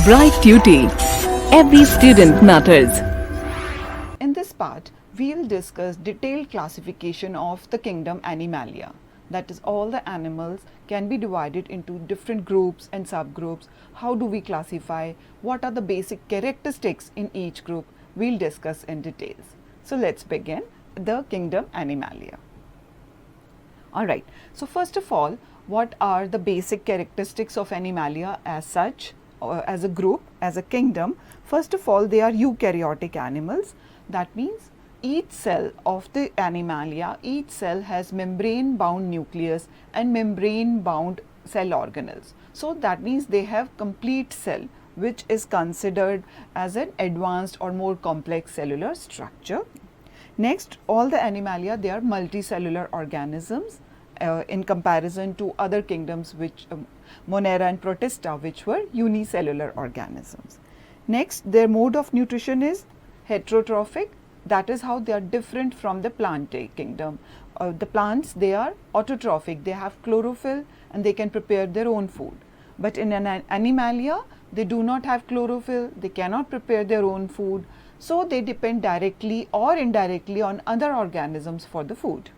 Bright Tuty. Every student matters. In this part, we will discuss detailed classification of the kingdom Animalia. That is, all the animals can be divided into different groups and subgroups. How do we classify? What are the basic characteristics in each group? We'll discuss in details. So let's begin the kingdom Animalia. Alright, so first of all, what are the basic characteristics of Animalia as such, or as a group, as a kingdom? First of all, they are eukaryotic animals. That means each cell of the Animalia, each cell has membrane bound nucleus and membrane bound cell organelles. So that means they have complete cell, which is considered as an advanced or more complex cellular structure. Next, all the Animalia, they are multicellular organisms in comparison to other kingdoms which Monera and Protista, which were unicellular organisms. Next, their mode of nutrition is heterotrophic. That is how they are different from the plant kingdom. The plants, they are autotrophic, they have chlorophyll and they can prepare their own food. But in an Animalia, they do not have chlorophyll, they cannot prepare their own food. So they depend directly or indirectly on other organisms for the food.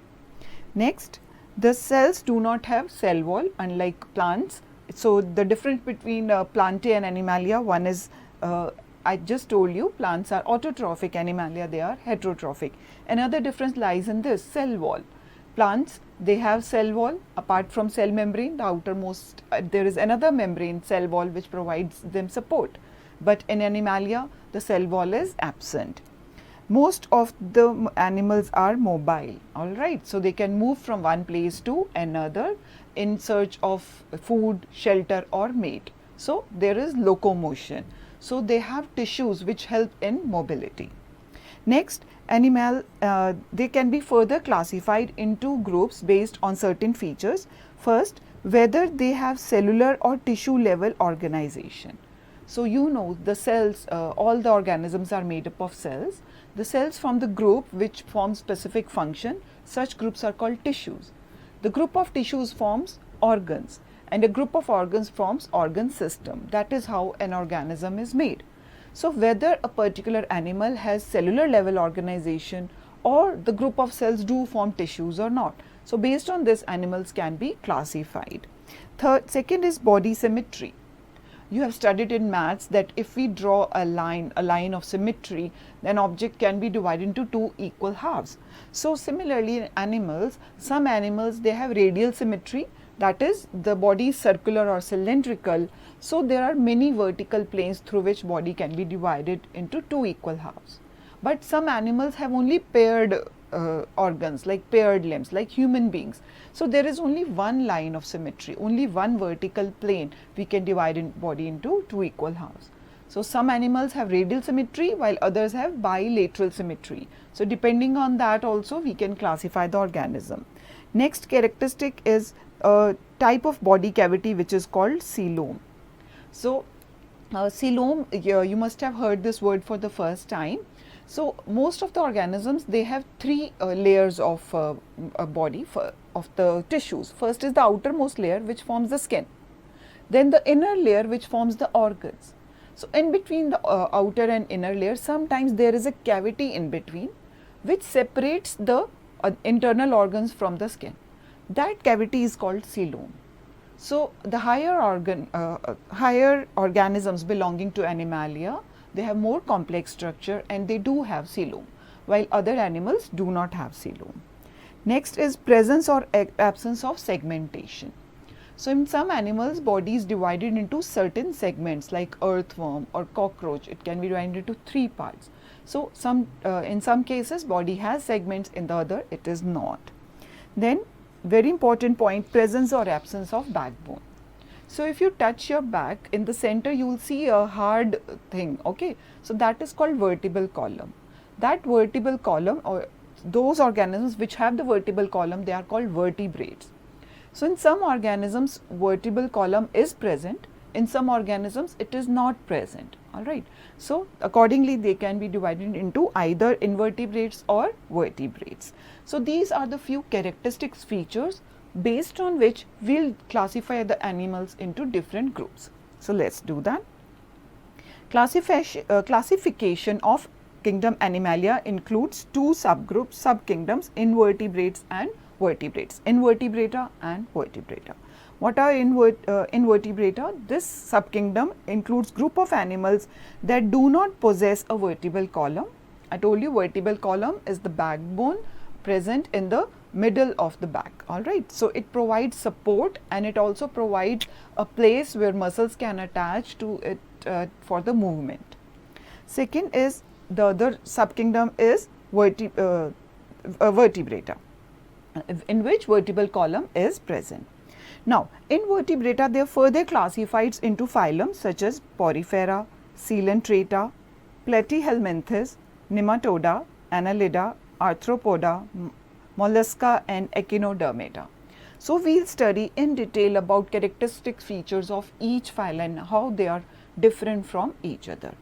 Next, the cells do not have cell wall unlike plants. So the difference between Plantae and Animalia, one is I just told you, plants are autotrophic, Animalia they are heterotrophic. Another difference lies in this cell wall. Plants, they have cell wall apart from cell membrane, the outermost, there is another membrane cell wall which provides them support. But in Animalia, the cell wall is absent. Most of the animals are mobile, alright. So they can move from one place to another in search of food, shelter or mate. So there is locomotion. So they have tissues which help in mobility. Next, they can be further classified into groups based on certain features. First, whether they have cellular or tissue level organization. So you know the cells, all the organisms are made up of cells. The cells form the group which forms specific function. Such groups are called tissues. The group of tissues forms organs and a group of organs forms organ system. That is how an organism is made. So whether a particular animal has cellular level organization or the group of cells do form tissues or not. So based on this, animals can be classified. Second is body symmetry. You have studied in maths that if we draw a line of symmetry, then object can be divided into two equal halves. So similarly in animals, some animals they have radial symmetry, that is the body is circular or cylindrical. So there are many vertical planes through which body can be divided into two equal halves. But some animals have only paired organs, like paired limbs, like human beings. So there is only one line of symmetry, only one vertical plane we can divide in body into two equal halves. So some animals have radial symmetry while others have bilateral symmetry. So depending on that also we can classify the organism. Next characteristic is a type of body cavity which is called coelom. So coelom, you must have heard this word for the first time. So most of the organisms, they have three layers of a body of the tissues. First is the outermost layer which forms the skin, then the inner layer which forms the organs. So in between the outer and inner layer, sometimes there is a cavity in between which separates the internal organs from the skin. That cavity is called coelom. So the higher organisms belonging to Animalia, they have more complex structure and they do have coelom, while other animals do not have coelom. Next is presence or absence of segmentation. So in some animals, body is divided into certain segments like earthworm or cockroach. It can be divided into three parts. So in some cases, body has segments, in the other it is not. Then very important point, presence or absence of backbone. So if you touch your back, in the center you will see a hard thing, okay. So that is called vertebral column. That vertebral column, or those organisms which have the vertebral column, they are called vertebrates. So in some organisms, vertebral column is present, in some organisms it is not present, alright. So accordingly they can be divided into either invertebrates or vertebrates. So these are the few characteristics features based on which we will classify the animals into different groups. So let's do that. Classification of kingdom Animalia includes two subgroups, subkingdoms, invertebrates and vertebrates, invertebrata and vertebrata. What are invertebrata? This subkingdom includes group of animals that do not possess a vertebral column. I told you vertebral column is the backbone present in the middle of the back, alright. So, it provides support and it also provides a place where muscles can attach to it for the movement. Second is the other subkingdom is vertebrata, in which vertebral column is present. Now, invertebrata, they are further classified into phylums such as Porifera, Coelenterata, Platyhelminthes, Nematoda, Annelida, Arthropoda, Mollusca and Echinodermata. So, we will study in detail about characteristic features of each phyla and how they are different from each other.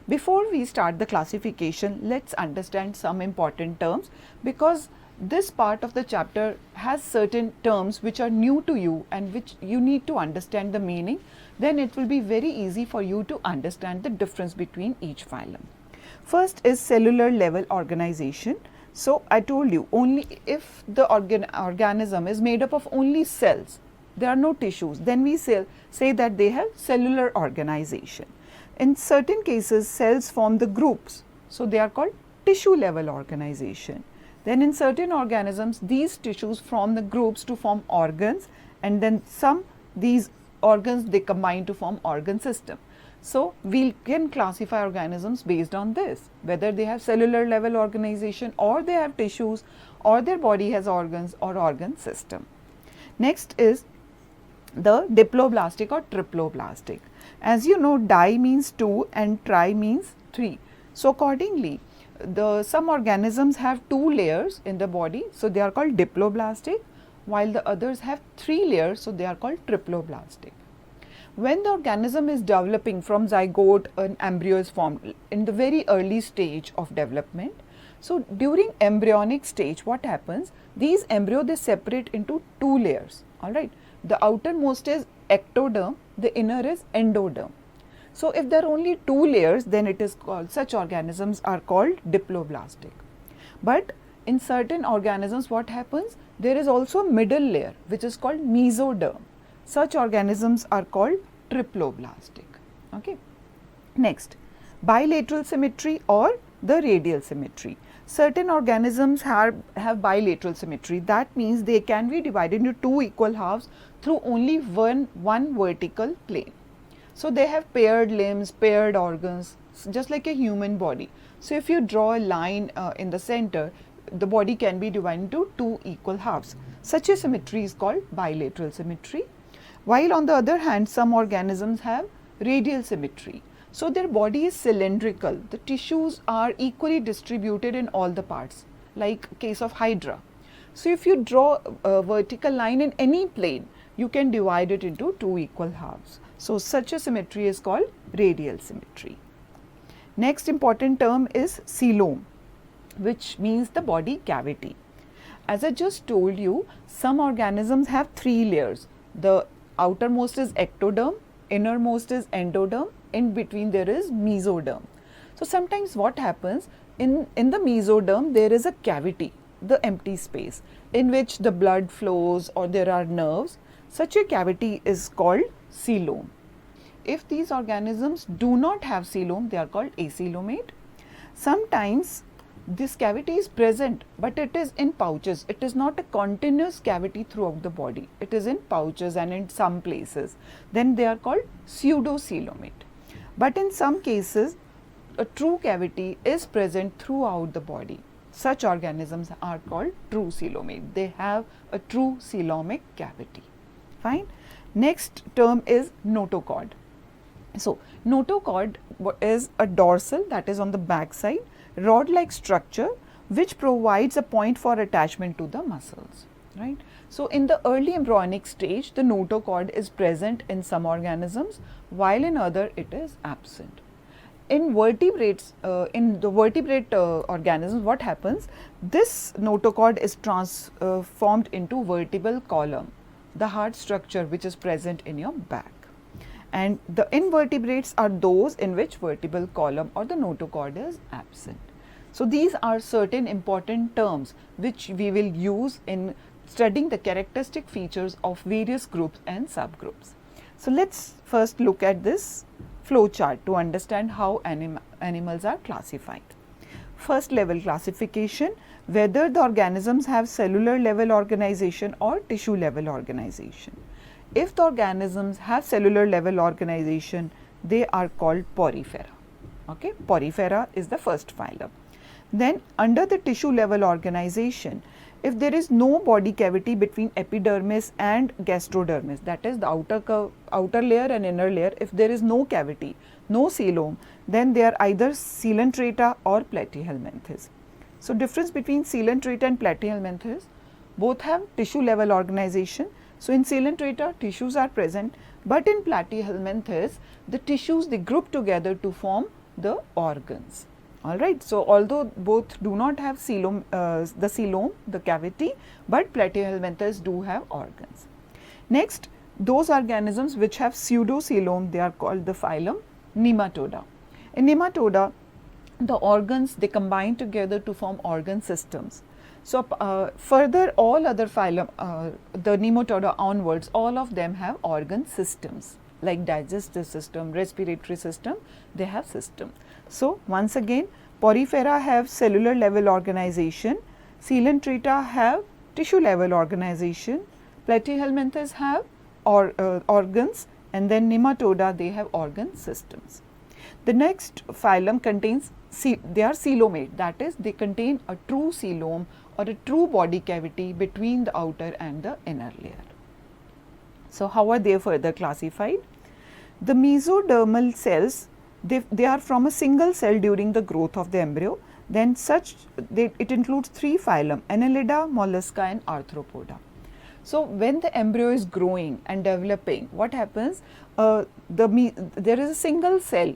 Before we start the classification, let us understand some important terms, because this part of the chapter has certain terms which are new to you and which you need to understand the meaning. Then it will be very easy for you to understand the difference between each phylum. First is cellular level organization. So, I told you only if the organism is made up of only cells, there are no tissues, then we say that they have cellular organization. In certain cases, cells form the groups, so they are called tissue level organization. Then in certain organisms, these tissues form the groups to form organs, and then these organs they combine to form organ system. So, we can classify organisms based on this, whether they have cellular level organization or they have tissues or their body has organs or organ system. Next is the diploblastic or triploblastic. As you know, di means 2 and tri means 3. So, accordingly, some organisms have 2 layers in the body, so they are called diploblastic, while the others have 3 layers, so they are called triploblastic. When the organism is developing from zygote, an embryo is formed in the very early stage of development. So, during embryonic stage, what happens? These embryo they separate into 2 layers, alright. The outermost is ectoderm, the inner is endoderm. So, if there are only 2 layers, then it is called, such organisms are called diploblastic. But in certain organisms, what happens? There is also a middle layer which is called mesoderm. Such organisms are called triploblastic. Okay. Next, bilateral symmetry or the radial symmetry. Certain organisms have bilateral symmetry. That means they can be divided into 2 equal halves through only one vertical plane. So, they have paired limbs, paired organs, just like a human body. So, if you draw a line in the center, the body can be divided into 2 equal halves. Such a symmetry is called bilateral symmetry. While on the other hand, some organisms have radial symmetry. So, their body is cylindrical. The tissues are equally distributed in all the parts, like case of Hydra. So, if you draw a vertical line in any plane, you can divide it into 2 equal halves. So, such a symmetry is called radial symmetry. Next important term is coelom, which means the body cavity. As I just told you, some organisms have 3 layers. The outermost is ectoderm, innermost is endoderm, in between there is mesoderm. So, sometimes what happens, in the mesoderm there is a cavity, the empty space in which the blood flows or there are nerves. Such a cavity is called coelom. If these organisms do not have coelom, they are called acoelomate. Sometimes this cavity is present, but it is in pouches. It is not a continuous cavity throughout the body. It is in pouches and in some places. Then they are called pseudocoelomate. But in some cases, a true cavity is present throughout the body. Such organisms are called true coelomate. They have a true coelomic cavity. Fine. Next term is notochord. So, notochord is a dorsal, that is on the back side, rod-like structure which provides a point for attachment to the muscles, right. So, in the early embryonic stage, the notochord is present in some organisms, while in other it is absent. In vertebrates, in the vertebrate organisms, what happens? This notochord is transformed into vertebral column, the hard structure which is present in your back. and the invertebrates are those in which vertebral column or the notochord is absent. So, these are certain important terms which we will use in studying the characteristic features of various groups and subgroups. So, let us first look at this flow chart to understand how animals are classified. First level classification, whether the organisms have cellular level organization or tissue level organization. If the organisms have cellular level organization, they are called porifera. Okay? Porifera is the first phylum. Then under the tissue level organization, if there is no body cavity between epidermis and gastrodermis, that is the outer layer and inner layer, if there is no cavity, no coelom, then they are either coelenterata or platyhelminthes. So, difference between coelenterata and platyhelminthes, both have tissue level organization. So, in coelenterata tissues are present, but in platyhelminthes the tissues they group together to form the organs. Alright. So, although both do not have coelom, the cavity, but platyhelminthes do have organs. Next, those organisms which have pseudocoelom, they are called the phylum Nematoda. In Nematoda, the organs they combine together to form organ systems. So, further all other phylum, the Nematoda onwards, all of them have organ systems like digestive system, respiratory system, they have system. So, once again porifera have cellular level organization, coelenterata have tissue level organization, platyhelminthes have organs, and then Nematoda they have organ systems. The next phylum contains, they are coelomate, that is they contain a true coelom or a true body cavity between the outer and the inner layer. So, how are they further classified? The mesodermal cells, they are from a single cell during the growth of the embryo. Then it includes three phylum, Annelida, Mollusca and Arthropoda. So, when the embryo is growing and developing, what happens? There is a single cell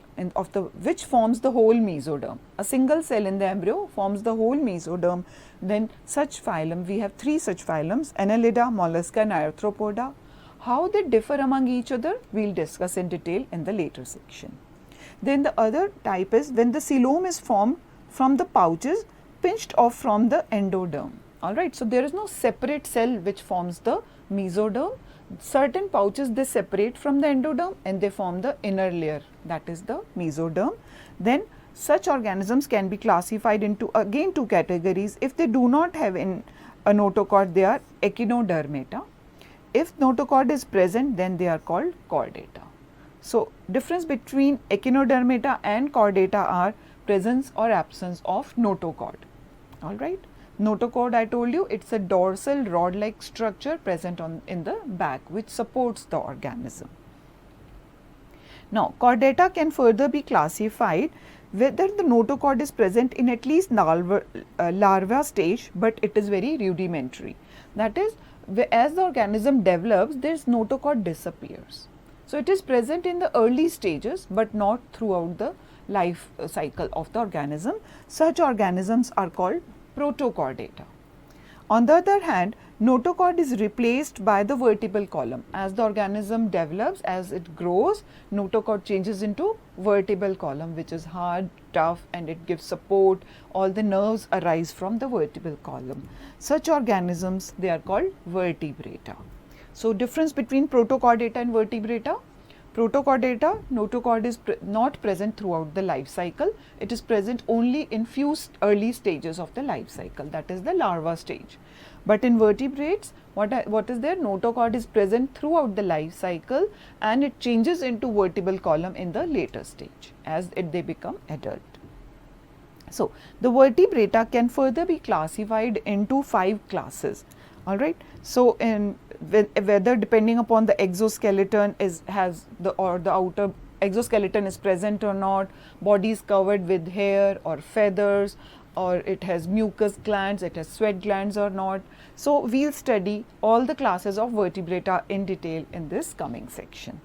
which forms the whole mesoderm. A single cell in the embryo forms the whole mesoderm. Then such phylum, we have three such phylums, Annelida, Mollusca and Arthropoda. How they differ among each other, we will discuss in detail in the later section. Then the other type is when the coelom is formed from the pouches pinched off from the endoderm. Alright, so there is no separate cell which forms the mesoderm. Certain pouches they separate from the endoderm and they form the inner layer, that is the mesoderm. Then such organisms can be classified into again two categories. If they do not have a notochord, they are echinodermata. If notochord is present, then they are called chordata. So, difference between echinodermata and chordata are presence or absence of notochord. Alright. Notochord, I told you, it is a dorsal rod-like structure present in the back which supports the organism. Now, chordata can further be classified whether the notochord is present in at least larva stage, but it is very rudimentary. That is, as the organism develops, this notochord disappears. So, it is present in the early stages, but not throughout the life cycle of the organism. Such organisms are called protochordata. On the other hand, notochord is replaced by the vertebral column. As the organism develops, as it grows, notochord changes into vertebral column, which is hard, tough, and it gives support. All the nerves arise from the vertebral column. Such organisms, they are called vertebrata. So, difference between protochordata and vertebrata. Protochordata, notochord is not present throughout the life cycle. It is present only in few early stages of the life cycle, that is the larva stage. But in vertebrates, what is there? Notochord is present throughout the life cycle and it changes into vertebral column in the later stage as they become adult. So, the vertebrata can further be classified into 5 classes. Alright. So, whether depending upon the exoskeleton the outer exoskeleton is present or not, body is covered with hair or feathers, or it has mucus glands, it has sweat glands or not. So, we will study all the classes of vertebrata in detail in this coming section.